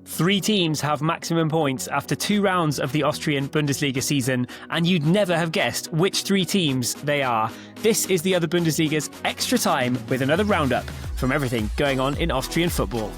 Three teams have maximum points after 2 rounds of the Austrian Bundesliga season, and you'd never have guessed which 3 teams they are. This is the Other Bundesliga's Extra Time with another roundup from everything going on in Austrian football.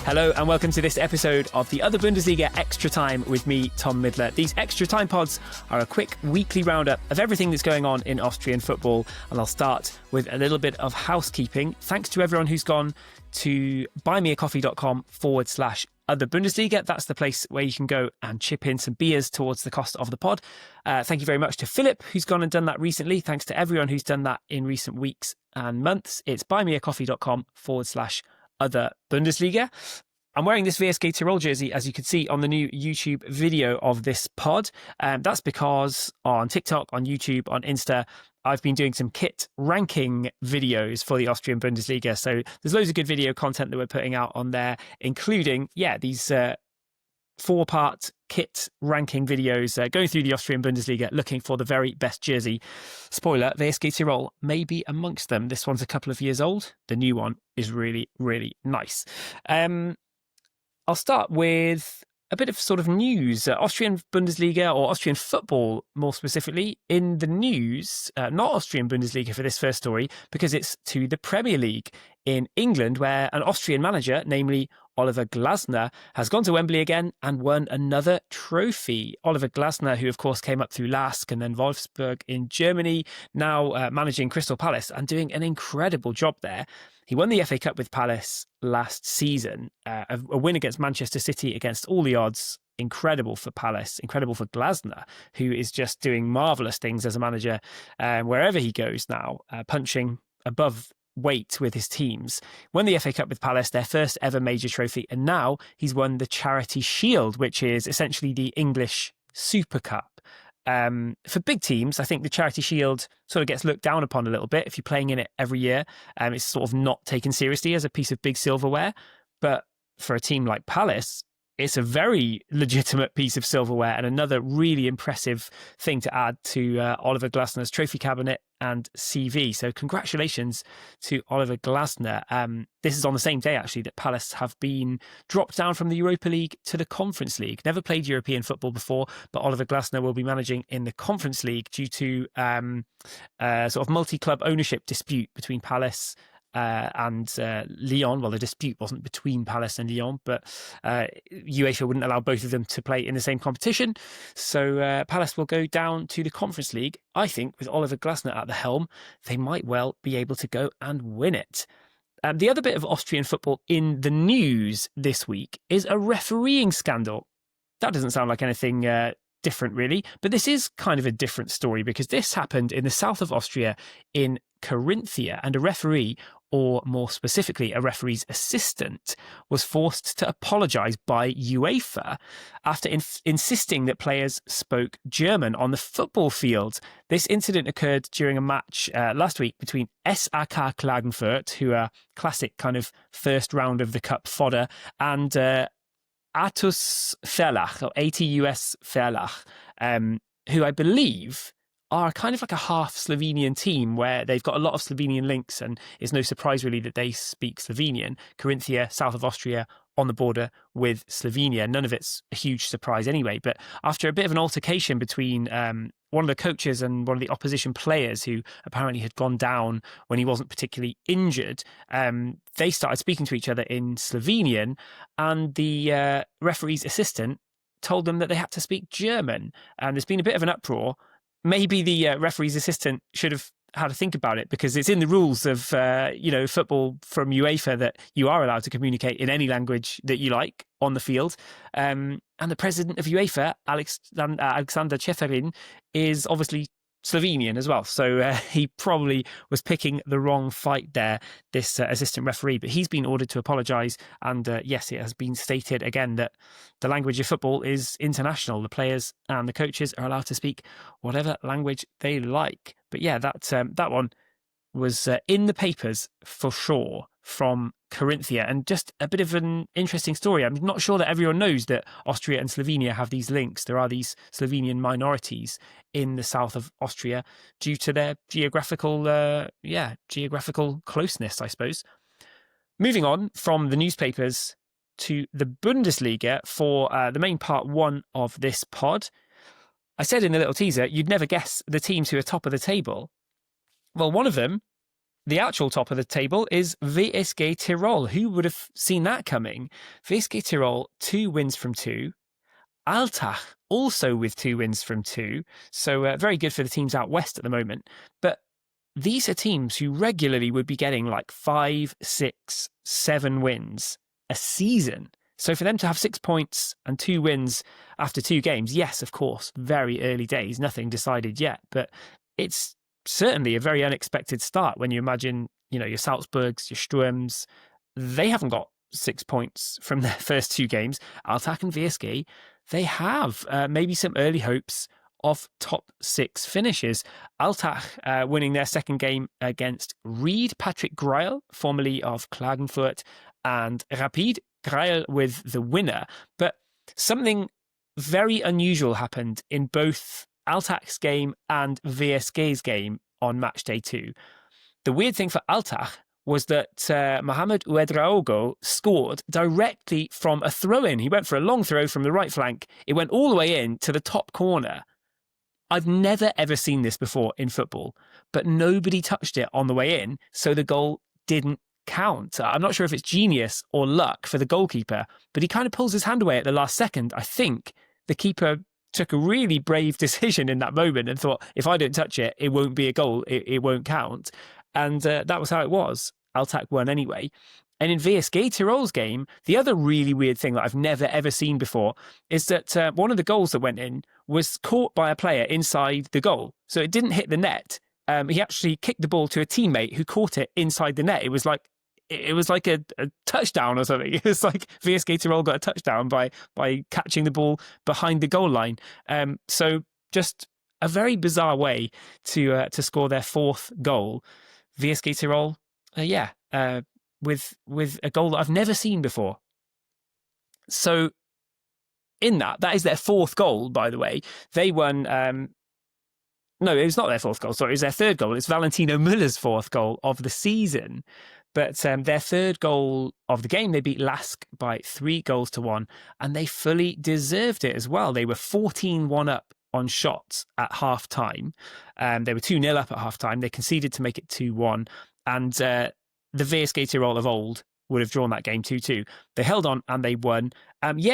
Hello and welcome to this episode of the Other Bundesliga Extra Time with me, Tom Midler. These Extra Time pods are a quick weekly roundup of everything that's going on in Austrian football, and I'll start with a little bit of housekeeping. Thanks to everyone who's gone to buymeacoffee.com/Other Bundesliga. That's the place where you can go and chip in some beers towards the cost of the pod. Thank you very much to Philip, who's gone and done that recently. Thanks to everyone who's done that in recent weeks and months. It's buymeacoffee.com/Other Bundesliga. I'm wearing this WSG Tirol jersey, as you can see on the new YouTube video of this pod. That's because on TikTok, on YouTube, on Insta, I've been doing some kit ranking videos for the Austrian Bundesliga. So there's loads of good video content that we're putting out on there, including, these 4-part kit ranking videos going through the Austrian Bundesliga, looking for the very best jersey. Spoiler, WSG Tirol may be amongst them. This one's a couple of years old. The new one is really, really nice. I'll start with a bit of sort of news. Austrian Bundesliga, or Austrian football more specifically, in the news. Not Austrian Bundesliga for this first story, because it's to the Premier League in England, where an Austrian manager, namely Oliver Glasner, has gone to Wembley again and won another trophy. Oliver Glasner, who of course came up through Lask and then Wolfsburg in Germany, now managing Crystal Palace and doing an incredible job there. He won the FA Cup with Palace last season, a win against Manchester City against all the odds. Incredible for Palace, incredible for Glasner, who is just doing marvellous things as a manager wherever he goes now, punching above weight with his teams. Won the FA Cup with Palace, their first ever major trophy, and now he's won the Charity Shield, which is essentially the English Super Cup. For big teams, I think the Charity Shield sort of gets looked down upon a little bit. If you're playing in it every year, it's sort of not taken seriously as a piece of big silverware. But for a team like Palace, it's a very legitimate piece of silverware and another really impressive thing to add to Oliver Glasner's trophy cabinet and CV. So congratulations to Oliver Glasner. This is on the same day, actually, that Palace have been dropped down from the Europa League to the Conference League. Never played European football before, but Oliver Glasner will be managing in the Conference League due to sort of multi-club ownership dispute between Palace and Lyon. Well, the dispute wasn't between Palace and Lyon, but UEFA wouldn't allow both of them to play in the same competition. So Palace will go down to the Conference League. I think with Oliver Glasner at the helm, they might well be able to go and win it. The other bit of Austrian football in the news this week is a refereeing scandal. That doesn't sound like anything different, really, but this is kind of a different story because this happened in the south of Austria in Carinthia, and a referee, or more specifically a referee's assistant, was forced to apologise by UEFA after insisting that players spoke German on the football field. This incident occurred during a match last week between SAK Klagenfurt, who are classic kind of first round of the cup fodder, and ATUS Verlach, or ATUS Verlach, who I believe are kind of like a half Slovenian team where they've got a lot of Slovenian links, and it's no surprise really that they speak Slovenian. Carinthia, south of Austria, on the border with Slovenia. None of it's a huge surprise anyway, but after a bit of an altercation between one of the coaches and one of the opposition players, who apparently had gone down when he wasn't particularly injured, they started speaking to each other in Slovenian, and the referee's assistant told them that they had to speak German. And there's been a bit of an uproar. Maybe the referee's assistant should have had to think about it, because it's in the rules of football from UEFA that you are allowed to communicate in any language that you like on the field. And the president of UEFA, Alexander Ceferin, is obviously Slovenian as well. So he probably was picking the wrong fight there, this assistant referee. But he's been ordered to apologise. And yes, it has been stated again that the language of football is international. The players and the coaches are allowed to speak whatever language they like. But yeah, that one was in the papers for sure from Carinthia. And just a bit of an interesting story. I'm not sure that everyone knows that Austria and Slovenia have these links. There are these Slovenian minorities in the south of Austria due to their geographical closeness, I suppose. Moving on from the newspapers to the Bundesliga for the main part one of this pod. I said in a little teaser, you'd never guess the teams who are top of the table. Well, one of them, the actual top of the table, is WSG Tirol. Who would have seen that coming? WSG Tirol, 2 wins from 2. Altach also with 2 wins from 2. So very good for the teams out west at the moment. But these are teams who regularly would be getting like 5, 6, 7 wins a season. So for them to have 6 points and 2 wins after 2 games, yes, of course, very early days, nothing decided yet. But it's certainly a very unexpected start when you imagine, your Salzburgs, your Sturms, they haven't got 6 points from their first 2 games. Altach and WSG, they have maybe some early hopes of top 6 finishes. Altach winning their second game against Ried, Patrick Greil, formerly of Klagenfurt, and Rapid, Greil with the winner. But something very unusual happened in both Altach's game and WSG's game on match day 2. The weird thing for Altach was that Mohamed Ouedraogo scored directly from a throw-in. He went for a long throw from the right flank. It went all the way in to the top corner. I've never ever seen this before in football, but nobody touched it on the way in, so the goal didn't count. I'm not sure if it's genius or luck for the goalkeeper, but he kind of pulls his hand away at the last second. I think the keeper took a really brave decision in that moment and thought, if I don't touch it, it won't be a goal, it won't count. And that was how it was. Altach won anyway. And in WSG Tirol's game, the other really weird thing that I've never ever seen before is that one of the goals that went in was caught by a player inside the goal. So it didn't hit the net. He actually kicked the ball to a teammate who caught it inside the net. It was like a touchdown or something. It was like WSG Tirol got a touchdown by catching the ball behind the goal line. So just a very bizarre way to score their 4th goal. WSG Tirol, with a goal that I've never seen before. So in that is their 4th goal, by the way. They won... No, it was not their 4th goal. Sorry, it was their 3rd goal. It's Valentino Müller's 4th goal of the season. But their 3rd goal of the game, they beat Lask by 3-1, and they fully deserved it as well. They were 14-1 up on shots at half-time. They were 2-0 up at half-time. They conceded to make it 2-1. And the WSG Tirol of old would have drawn that game 2-2. They held on and they won.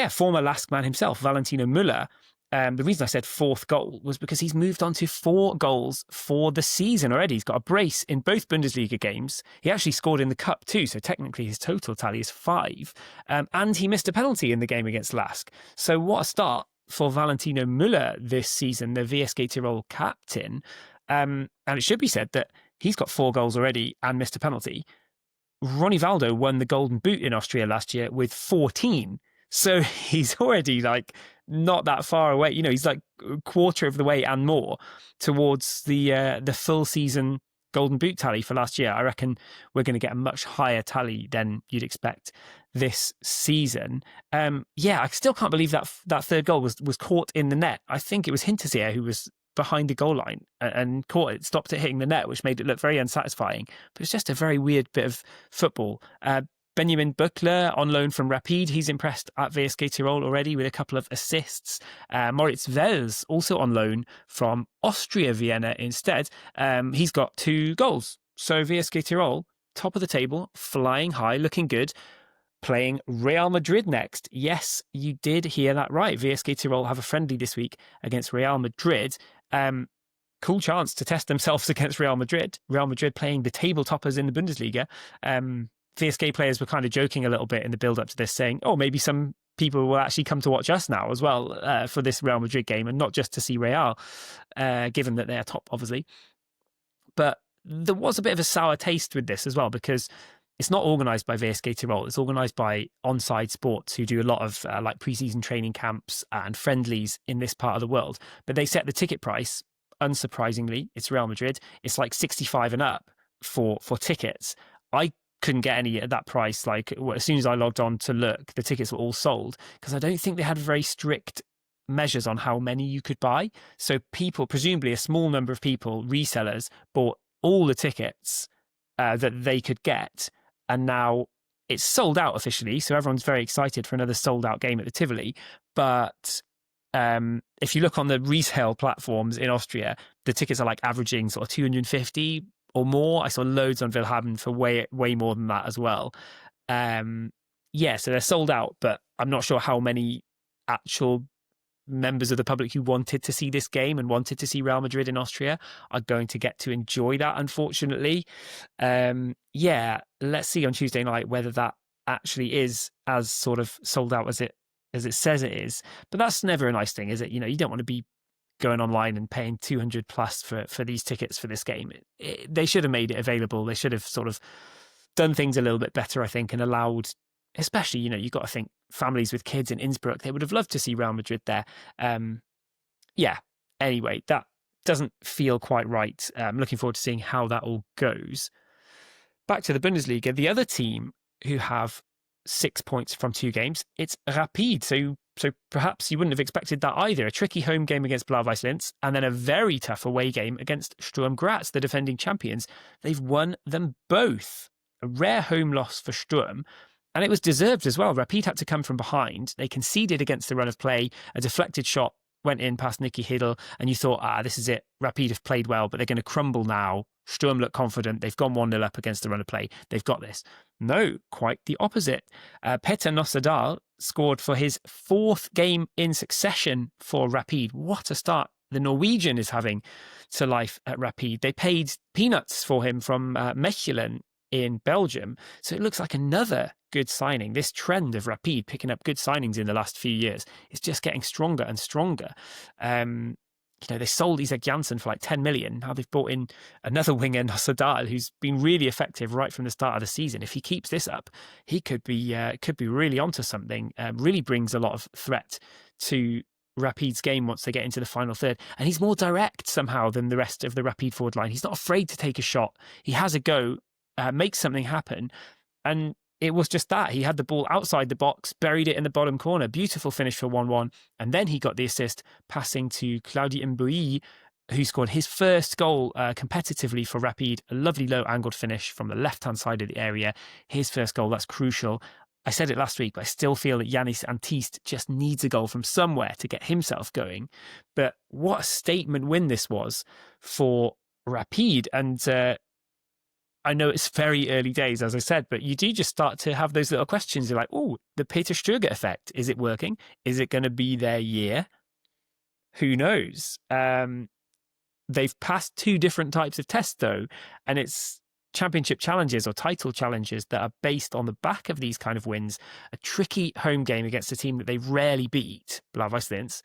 Former Lask man himself, Valentino Müller. The reason I said 4th goal was because he's moved on to 4 goals for the season already. He's got a brace in both Bundesliga games. He actually scored in the cup too, so technically his total tally is 5. And he missed a penalty in the game against Lask. So what a start for Valentino Müller this season, the WSG Tirol captain. And it should be said that he's got 4 goals already and missed a penalty. Ronnie Valdo won the Golden Boot in Austria last year with 14. So he's already not that far away. He's like a quarter of the way and more towards the full season Golden Boot tally for last year. I reckon we're going to get a much higher tally than you'd expect this season. I still can't believe that 3rd goal was caught in the net. I think it was Hinterseer who was behind the goal line and caught it, stopped it hitting the net, which made it look very unsatisfying. But it's just a very weird bit of football. Benjamin Buckler on loan from Rapid. He's impressed at WSG Tirol already with a couple of assists. Moritz Wels also on loan from Austria Vienna instead. He's got 2 goals. So WSG Tirol, top of the table, flying high, looking good. Playing Real Madrid next. Yes, you did hear that right. WSG Tirol have a friendly this week against Real Madrid. Cool chance to test themselves against Real Madrid. Real Madrid playing the table toppers in the Bundesliga. WSG players were kind of joking a little bit in the build-up to this, saying, maybe some people will actually come to watch us now as well for this Real Madrid game, and not just to see Real, given that they're top, obviously. But there was a bit of a sour taste with this as well, because it's not organised by WSG Tirol. It's organised by Onside Sports, who do a lot of pre-season training camps and friendlies in this part of the world. But they set the ticket price, unsurprisingly, it's Real Madrid. It's like 65 and up for tickets. I couldn't get any at that price. Like as soon as I logged on to look, the tickets were all sold, because I don't think they had very strict measures on how many you could buy. So people, presumably a small number of people, resellers, bought all the tickets that they could get, and now it's sold out officially. So everyone's very excited for another sold out game at the Tivoli. But if you look on the resale platforms in Austria, the tickets are like averaging sort of 250 or more. I saw loads on Willhaben for way more than that as well. Yeah, so they're sold out, but I'm not sure how many actual members of the public who wanted to see this game and wanted to see Real Madrid in Austria are going to get to enjoy that, unfortunately. Yeah, let's see on Tuesday night whether that actually is as sort of sold out as it says it is. But that's never a nice thing, is it? You know, you don't want to be going online and paying 200 plus for these tickets for this game. They should have made it available. They should have sort of done things a little bit better, I think, and allowed, especially, you know, you've got to think families with kids in Innsbruck, they would have loved to see Real Madrid there. Yeah, anyway, that doesn't feel quite right. I'm looking forward to seeing how that all goes. Back to the Bundesliga, the other team who have 6 points from 2 games, it's Rapid. So perhaps you wouldn't have expected that either. A tricky home game against Blau-Weiß Linz, and then a very tough away game against Sturm Graz, the defending champions. They've won them both. A rare home loss for Sturm, and it was deserved as well. Rapid had to come from behind. They conceded against the run of play. A deflected shot went in past Nicky Hiddle, and you thought, this is it. Rapid have played well, but they're going to crumble now. Sturm look confident. They've gone 1-0 up against the run of play. They've got this. No, quite the opposite. Peter Nossadal scored for his 4th game in succession for Rapid. What a start the Norwegian is having to life at Rapid. They paid peanuts for him from Mechelen in Belgium. So it looks like another good signing. This trend of Rapid picking up good signings in the last few years is just getting stronger and stronger. You know, they sold Isaac Janssen for like 10 million. Now they've brought in another winger, Nossadal, who's been really effective right from the start of the season. If he keeps this up, he could be really onto something. Really brings a lot of threat to Rapid's game once they get into the final third. And he's more direct somehow than the rest of the Rapid forward line. He's not afraid to take a shot. He has a go, makes something happen. And it was just that. He had the ball outside the box, buried it in the bottom corner. Beautiful finish for 1-1. And then he got the assist, passing to Claudio Mbui, who scored his first goal competitively for Rapid. A lovely low-angled finish from the left-hand side of the area. His first goal, that's crucial. I said it last week, but I still feel that Yanis Antist just needs a goal from somewhere to get himself going. But what a statement win this was for Rapid. And I know it's very early days, as I said, but you do just start to have those little questions. You're like, oh, the Peter Stöger effect. Is it working? Is it going to be their year? Who knows? They've passed 2 different types of tests, though, and it's championship challenges or title challenges that are based on the back of these kind of wins. A tricky home game against a team that they rarely beat, Blau-Weiß Linz.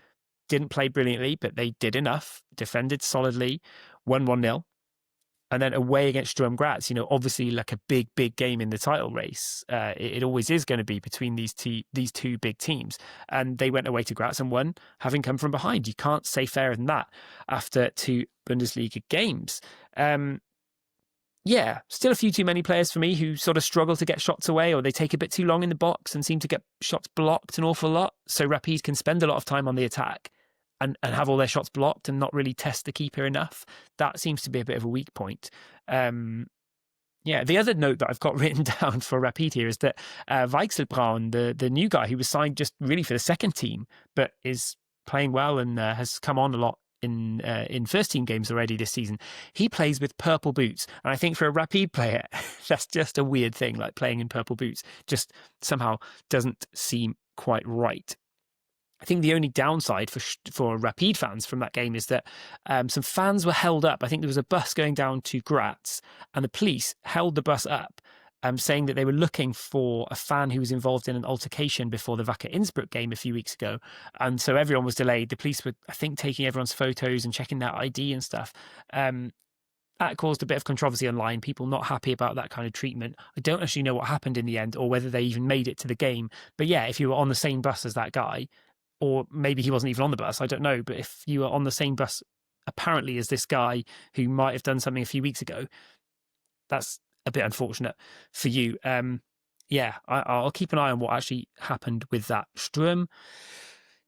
Didn't play brilliantly, but they did enough, defended solidly, won 1-0. And then away against Sturm Graz, you know, obviously like a big game in the title race. It always is going to be between these two big teams. And they went away to Graz and won, having come from behind. You can't say fairer than that after 2 Bundesliga games. Yeah, still a few too many players for me who sort of struggle to get shots away, or they take a bit too long in the box and seem to get shots blocked an awful lot. So Rapid can spend a lot of time on the attack and have all their shots blocked and not really test the keeper enough. That seems to be a bit of a weak point. Yeah, the other note that I've got written down for Rapid here is that Weichselbraun, the new guy who was signed just really for the second team, but is playing well and has come on a lot in first team games already this season. He plays with purple boots. And I think for a Rapid player, that's just a weird thing, like playing in purple boots. Just somehow doesn't seem quite right. I think the only downside for Rapid fans from that game is that some fans were held up. I think there was a bus going down to Graz, and the police held the bus up, saying that they were looking for a fan who was involved in an altercation before the Wacker Innsbruck game a few weeks ago. And so everyone was delayed. The police were, I think, taking everyone's photos and checking their ID and stuff. That caused a bit of controversy online, people not happy about that kind of treatment. I don't actually know what happened in the end or whether they even made it to the game. But yeah, if you were on the same bus as that guy, or maybe he wasn't even on the bus, I don't know. But if you were on the same bus, apparently, as this guy who might have done something a few weeks ago, that's a bit unfortunate for you. I'll keep an eye on what actually happened with that. Sturm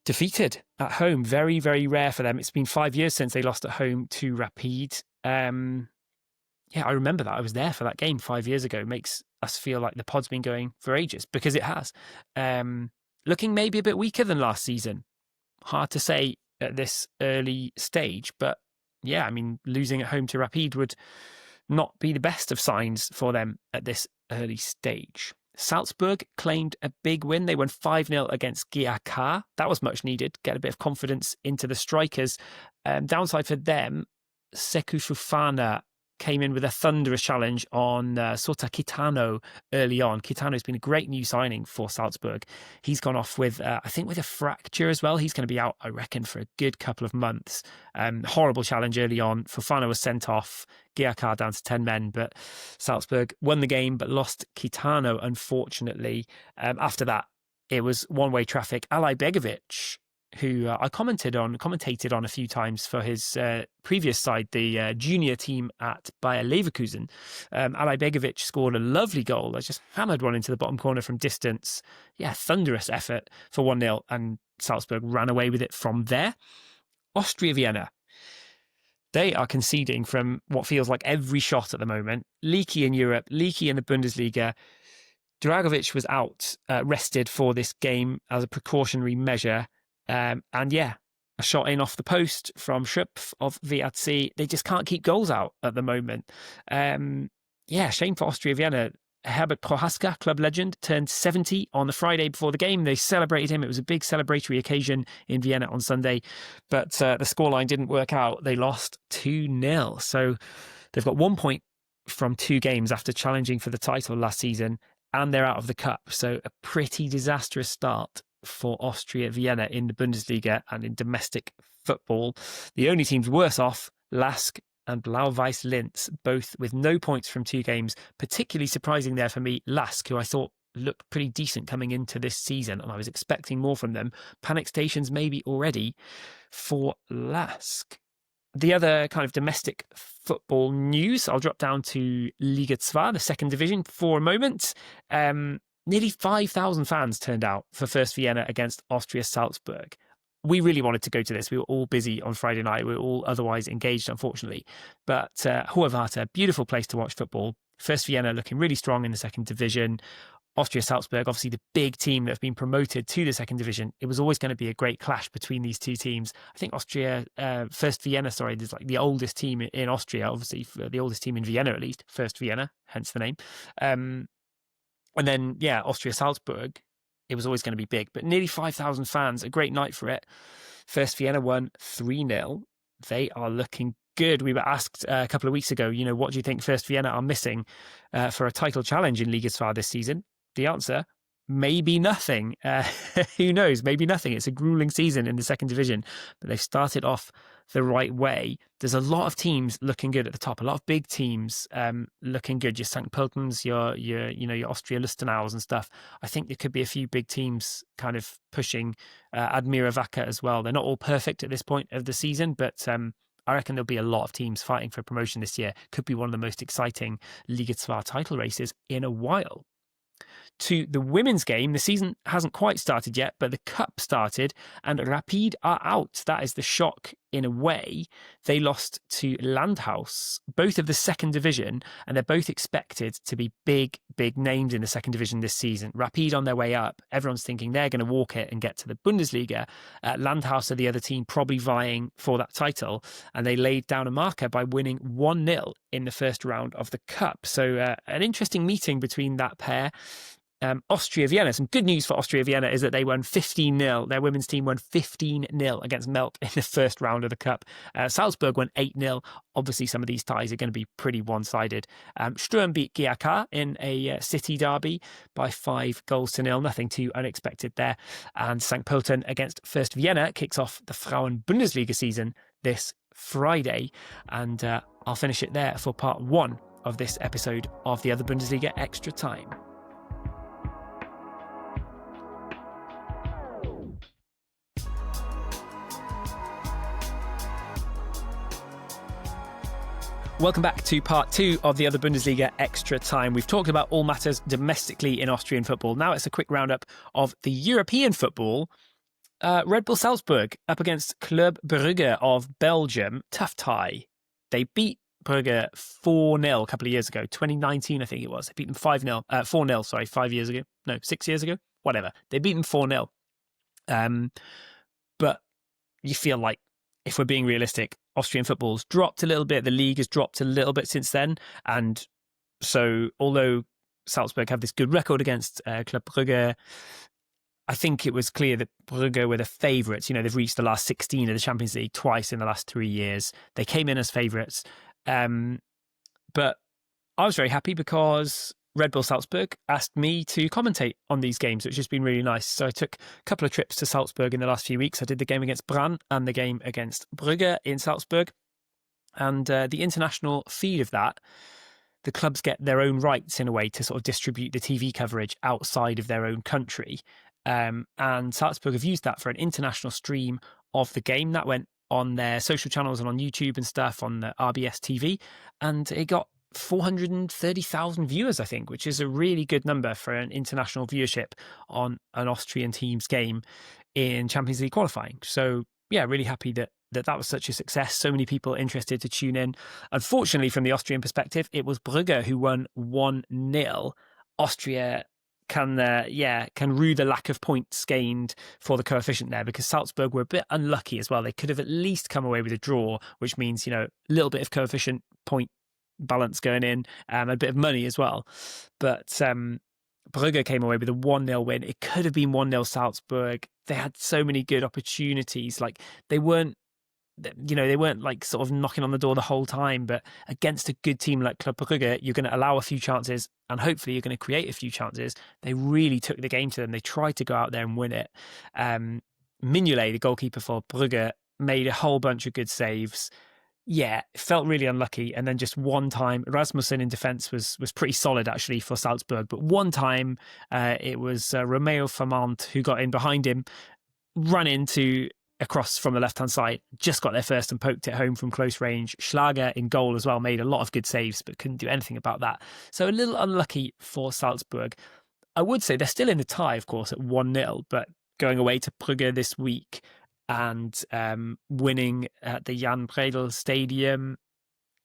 defeated at home. Very, very rare for them. It's been 5 years since they lost at home to Rapid. I remember that. I was there for that game 5 years ago. It makes us feel like the pod's been going for ages, because it has. Looking maybe a bit weaker than last season. Hard to say at this early stage, but yeah, I mean, losing at home to Rapid would not be the best of signs for them at this early stage. Salzburg claimed a big win. They won 5-0 against GAK. That was much needed. Get a bit of confidence into the strikers. Downside for them, Sekou Fofana came in with a thunderous challenge on Sota Kitano early on. Kitano's been a great new signing for Salzburg. He's gone off with, I think, with a fracture as well. He's going to be out, I reckon, for a good couple of months. Horrible challenge early on. Fofana was sent off. GAK down to 10 men, but Salzburg won the game but lost Kitano, unfortunately. After that, it was one-way traffic. Alay Begovic, who I commentated on a few times for his previous side, the junior team at Bayer Leverkusen. Alay Begovic scored a lovely goal that just hammered one into the bottom corner from distance. Yeah, thunderous effort for 1-0, and Salzburg ran away with it from there. Austria Vienna. They are conceding from what feels like every shot at the moment. Leaky in Europe, leaky in the Bundesliga. Dragovic was out, rested for this game as a precautionary measure. A shot in off the post from Schupf of VAC. They just can't keep goals out at the moment. Shame for Austria Vienna. Herbert Prohaska, club legend, turned 70 on the Friday before the game. They celebrated him. It was a big celebratory occasion in Vienna on Sunday, but the scoreline didn't work out. They lost 2-0. So they've got 1 point from 2 games after challenging for the title last season, and they're out of the cup. So a pretty disastrous start for Austria Vienna in the Bundesliga and in domestic football. The only teams worse off, Lask and Blau-Weiß Linz, both with no points from 2 games. Particularly surprising there for me, Lask, who I thought looked pretty decent coming into this season, and I was expecting more from them. Panic stations maybe already for Lask. The other kind of domestic football news, I'll drop down to Liga 2, the second division, for a moment. Nearly 5,000 fans turned out for First Vienna against Austria Salzburg. We really wanted to go to this. We were all busy on Friday night. We were all otherwise engaged, unfortunately. But Hohe Warte, beautiful place to watch football. First Vienna looking really strong in the second division. Austria Salzburg, obviously the big team that have been promoted to the second division. It was always going to be a great clash between these two teams. I think First Vienna, is like the oldest team in Austria, obviously the oldest team in Vienna at least. First Vienna, hence the name. And then, Austria Salzburg, it was always going to be big, but nearly 5,000 fans, a great night for it. First Vienna won 3-0. They are looking good. We were asked a couple of weeks ago, what do you think First Vienna are missing for a title challenge in Liga 2 this season? The answer, maybe nothing. Who knows? Maybe nothing. It's a grueling season in the second division, but they've started off the right way. There's a lot of teams looking good at the top, a lot of big teams looking good. Your St. Pöltens, your Austria Lustenaus and stuff. I think there could be a few big teams kind of pushing Admira Wacker as well. They're not all perfect at this point of the season, but I reckon there'll be a lot of teams fighting for promotion this year. Could be one of the most exciting Liga 2 title races in a while. To the women's game, the season hasn't quite started yet, but the cup started and Rapid are out. That is the shock in a way. They lost to Landhaus, both of the second division, and they're both expected to be big names in the second division this season. Rapid on their way up. Everyone's thinking they're going to walk it and get to the Bundesliga. Landhaus are the other team probably vying for that title, and they laid down a marker by winning 1-0 in the first round of the cup. So an interesting meeting between that pair. Austria Vienna, some good news for Austria Vienna is that they won 15-0. Their women's team won 15-0 against Melk in the first round of the cup. Salzburg won 8-0. Obviously, some of these ties are going to be pretty one-sided. Sturm beat GAK in a city derby by 5-0. Nothing too unexpected there. And St. Pölten against First Vienna kicks off the Frauen-Bundesliga season this Friday. And I'll finish it there for part 1 of this episode of the Other Bundesliga Extra Time. Welcome back to part 2 of the Other Bundesliga Extra Time. We've talked about all matters domestically in Austrian football. Now it's a quick roundup of the European football. Red Bull Salzburg up against Club Brugge of Belgium. Tough tie. They beat Brugge 4-0 a couple of years ago. 2019, I think it was. They beat them 4-0, sorry, 5 years ago. No, 6 years ago. Whatever. They beat them 4-0. But you feel like, if we're being realistic, Austrian football's dropped a little bit. The league has dropped a little bit since then. And so although Salzburg have this good record against Club Brugge, I think it was clear that Brugge were the favourites. You know, they've reached the last 16 of the Champions League twice in the last 3 years. They came in as favourites. But I was very happy because Red Bull Salzburg asked me to commentate on these games, which has been really nice. So I took a couple of trips to Salzburg in the last few weeks. I did the game against Brann and the game against Brugge in Salzburg. And the international feed of that, the clubs get their own rights in a way to sort of distribute the TV coverage outside of their own country. And Salzburg have used that for an international stream of the game. That went on their social channels and on YouTube and stuff on the RBS TV. And it got 430,000 viewers, I think, which is a really good number for an international viewership on an Austrian team's game in Champions League qualifying. So, yeah, really happy that was such a success. So many people interested to tune in. Unfortunately, from the Austrian perspective, it was Brugge who won 1-0. Austria can rue the lack of points gained for the coefficient there, because Salzburg were a bit unlucky as well. They could have at least come away with a draw, which means, you know, a little bit of coefficient point balance going in, a bit of money as well. But Brugge came away with a 1-0 win. It could have been 1-0 Salzburg. They had so many good opportunities. Like, they weren't like sort of knocking on the door the whole time, but against a good team like Club Brugge, you're going to allow a few chances and hopefully you're going to create a few chances. They really took the game to them. They tried to go out there and win it. Mignolet, the goalkeeper for Brugge, made a whole bunch of good saves. Yeah, felt really unlucky. And then just one time, Rasmussen in defence was pretty solid actually for Salzburg. But one time, it was Romeo Famant who got in behind him, run into across from the left-hand side, just got there first and poked it home from close range. Schlager in goal as well, made a lot of good saves, but couldn't do anything about that. So a little unlucky for Salzburg. I would say they're still in the tie, of course, at 1-0, but going away to Brugge this week and winning at the Jan Bredel Stadium,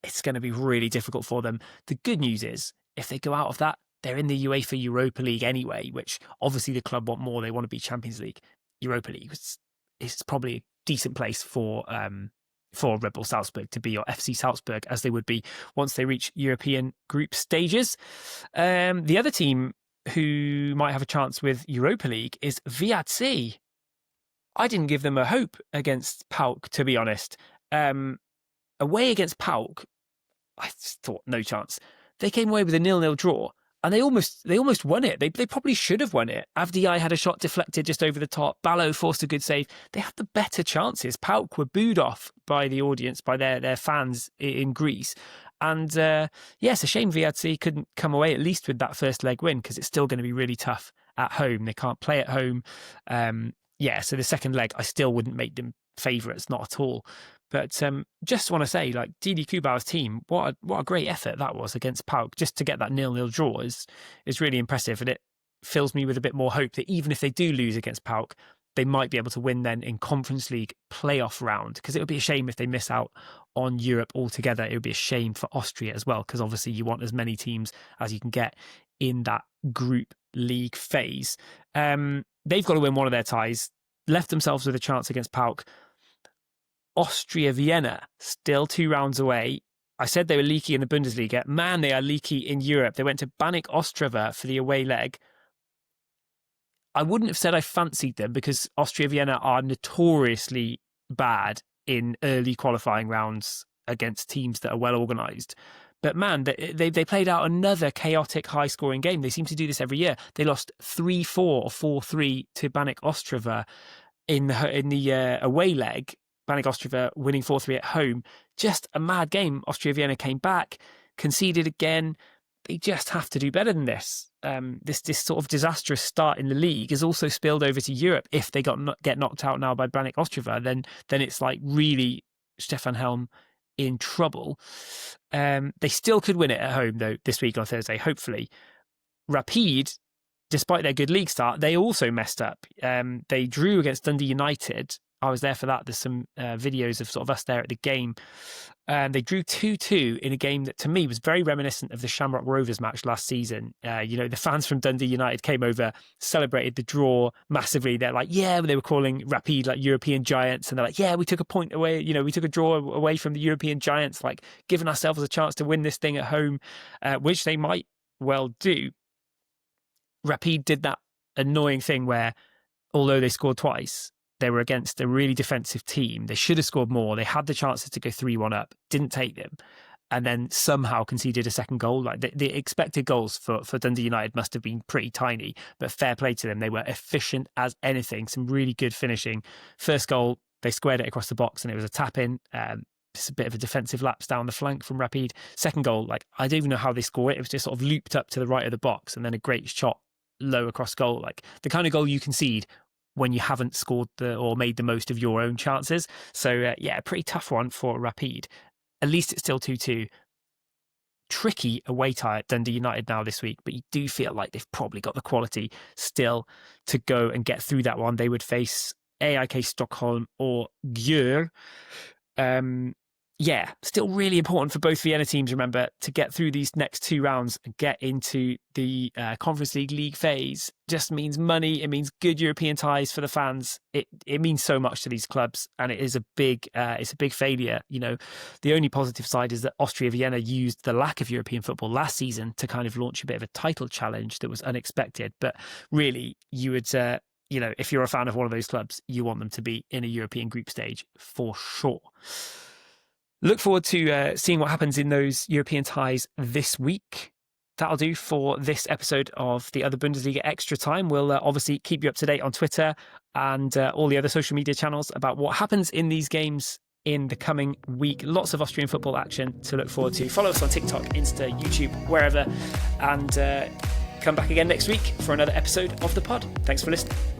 it's going to be really difficult for them. The good news is, if they go out of that, they're in the UEFA Europa League anyway, which obviously the club want more. They want to be Champions League. Europa League is probably a decent place for Red Bull Salzburg to be, or FC Salzburg as they would be once they reach European group stages. The other team who might have a chance with Europa League is VAC. I didn't give them a hope against PAOK, to be honest. Away against PAOK, I thought no chance. They came away with a 0-0 draw, and they almost won it. They probably should have won it. Avdiay had a shot deflected just over the top. Ballo forced a good save. They had the better chances. PAOK were booed off by the audience, by their fans in Greece. And it's a shame VAC couldn't come away at least with that first leg win, because it's still going to be really tough at home. They can't play at home. So the second leg, I still wouldn't make them favourites, not at all. But just want to say, like, Didi Kubau's team, what a great effort that was against PAOK. Just to get that 0-0 draw is really impressive, and it fills me with a bit more hope that even if they do lose against PAOK, they might be able to win then in Conference League playoff round, because it would be a shame if they miss out on Europe altogether. It would be a shame for Austria as well, because obviously you want as many teams as you can get in that group league phase. They've got to win one of their ties, left themselves with a chance against PAOK. Austria Vienna, still 2 rounds away. I said they were leaky in the Bundesliga. Man, they are leaky in Europe. They went to Banik Ostrava for the away leg. I wouldn't have said I fancied them, because Austria Vienna are notoriously bad in early qualifying rounds against teams that are well organised. But man, they played out another chaotic, high-scoring game. They seem to do this every year. They lost 3-4 or 4-3 to Banik Ostrava in the away leg. Banik Ostrava winning 4-3 at home. Just a mad game. Austria Vienna came back, conceded again. They just have to do better than this. This sort of disastrous start in the league is also spilled over to Europe. If they get knocked out now by Banik Ostrava, then it's like really Stefan Helm in trouble. They still could win it at home, though, this week on Thursday, hopefully. Rapid, despite their good league start, they also messed up. They drew against Dundee United. I was there for that. There's some videos of sort of us there at the game. They drew 2-2 in a game that, to me, was very reminiscent of the Shamrock Rovers match last season. The fans from Dundee United came over, celebrated the draw massively. They're like, yeah, they were calling Rapid like European giants. And they're like, yeah, we took a point away. We took a draw away from the European giants, like giving ourselves a chance to win this thing at home, which they might well do. Rapid did that annoying thing where, although they scored twice, they were against a really defensive team. They should have scored more. They had the chances to go 3-1 up, didn't take them, and then somehow conceded a second goal. Like the expected goals for Dundee United must have been pretty tiny, but fair play to them. They were efficient as anything. Some really good finishing. First goal, they squared it across the box and it was a tap-in. Just a bit of a defensive lapse down the flank from Rapid. Second goal, I don't even know how they score it. It was just sort of looped up to the right of the box and then a great shot low across goal. Like the kind of goal you concede when you haven't scored or made the most of your own chances. So, a pretty tough one for Rapid. At least it's still 2-2. Tricky away tie at Dundee United now this week, but you do feel like they've probably got the quality still to go and get through that one. They would face AIK Stockholm or Gjør. Still really important for both Vienna teams, remember, to get through these next two rounds and get into the Conference League phase. Just means money. It means good European ties for the fans. It means so much to these clubs, and it is a big failure. The only positive side is that Austria Vienna used the lack of European football last season to kind of launch a bit of a title challenge that was unexpected. But really, you would if you're a fan of one of those clubs, you want them to be in a European group stage for sure. Look forward to seeing what happens in those European ties this week. That'll do for this episode of the Other Bundesliga Extra Time. We'll obviously keep you up to date on Twitter and all the other social media channels about what happens in these games in the coming week. Lots of Austrian football action to look forward to. Follow us on TikTok, Insta, YouTube, wherever, and come back again next week for another episode of the pod. Thanks for listening.